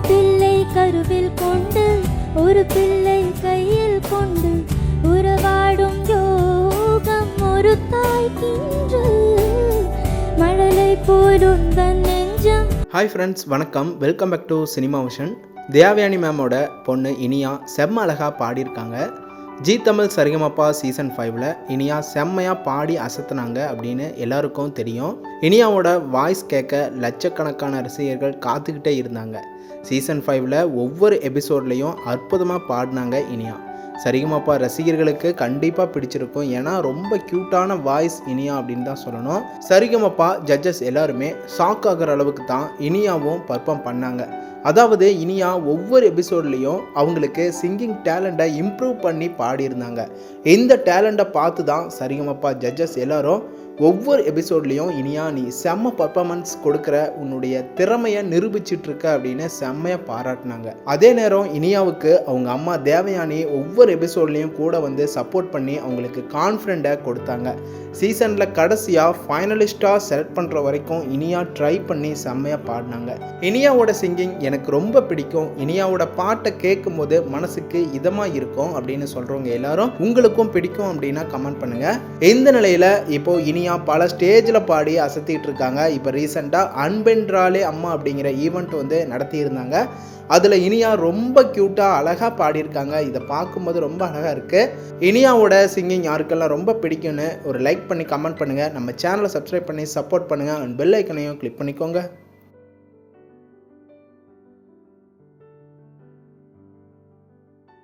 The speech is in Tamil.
பிள்ளை கருவில் கொண்டு ஒரு பிள்ளை கையில் கொண்டு உறவாடும் யோகம் ஒரு தாய்க்கின்று மழலை போலும் தன் நெஞ்சம். ஹாய் ஃப்ரெண்ட்ஸ், வணக்கம். Welcome back to cinema vision. Devayani மேமோட பொண்ணு இனியா செம்ம அழகாக பாடியிருக்காங்க. ஜி தமிழ் சரிகமப்பா சீசன் 5ல் இனியா செம்மையாக பாடி அசத்துனாங்க அப்படின்னு எல்லாருக்கும் தெரியும். இனியாவோட வாய்ஸ் கேட்க லட்சக்கணக்கான ரசிகர்கள் காத்துக்கிட்டே இருந்தாங்க. சீசன் 5ல் ஒவ்வொரு எபிசோட்லேயும் அற்புதமாக பாடினாங்க இனியா. சரிகமப்பா ரசிகர்களுக்கு கண்டிப்பாக பிடிச்சிருக்கும். ஏன்னா ரொம்ப க்யூட்டான வாய்ஸ் இனியா அப்படின்னு தான் சொல்லணும். சரிகமப்பா ஜட்ஜஸ் எல்லாருமே ஷாக் ஆகிற அளவுக்கு தான் இனியாவும் பர்ஃபார்ம் பண்ணாங்க. அதாவது இனியா ஒவ்வொரு எபிசோட்லேயும் அவங்களுக்கு சிங்கிங் டேலண்ட்டை இம்ப்ரூவ் பண்ணி பாடியிருந்தாங்க. இந்த டேலண்ட்டை பார்த்து தான் சரிகமப்பா ஜட்ஜஸ் எல்லாரும் ஒவ்வொரு எபிசோட்லேயும் இனியா நீ செம்ம பர்ஃபார்மன்ஸ் கொடுக்குற, உன்னுடைய திறமையை நிரூபிச்சிட்ருக்க அப்படின்னு செம்மையாக பாராட்டினாங்க. அதே நேரம் இனியாவுக்கு அவங்க அம்மா தேவயானி ஒவ்வொரு எபிசோட்லேயும் கூட வந்து சப்போர்ட் பண்ணி அவங்களுக்கு கான்ஃபிடென்ட்டை கொடுத்தாங்க. சீசனில் கடைசியாக ஃபைனலிஸ்ட்டாக செலக்ட் பண்ணுற வரைக்கும் இனியா ட்ரை பண்ணி செம்மையாக பாடினாங்க. இனியாவோட சிங்கிங் எனக்கு ரொம்ப பிடிக்கும். இனியாவோட பாட்டை கேட்கும் போது மனசுக்கு இதமாக இருக்கும் அப்படின்னு சொல்கிறவங்க எல்லாரும் உங்களுக்கும் பிடிக்கும் அப்படின்னா கமெண்ட் பண்ணுங்கள். இந்த நிலையில் இப்போ இனியா பல ஸ்டேஜில் பாடி அசத்திட்டு இருக்காங்க. இப்போ ரீசெண்டாக அன்பென்றாலே அம்மா அப்படிங்கிற ஈவெண்ட் வந்து நடத்தியிருந்தாங்க. அதில் இனியா ரொம்ப க்யூட்டாக அழகாக பாடியிருக்காங்க. இதை பார்க்கும்போது ரொம்ப அழகாக இருக்குது. இனியாவோட சிங்கிங் யாருக்கெல்லாம் ரொம்ப பிடிக்கும்னு ஒரு லைக் பண்ணி கமெண்ட் பண்ணுங்கள். நம்ம சேனலை சப்ஸ்கிரைப் பண்ணி சப்போர்ட் பண்ணுங்கள். அண்ட் பெல் ஐக்கனையும் கிளிக் பண்ணிக்கோங்க.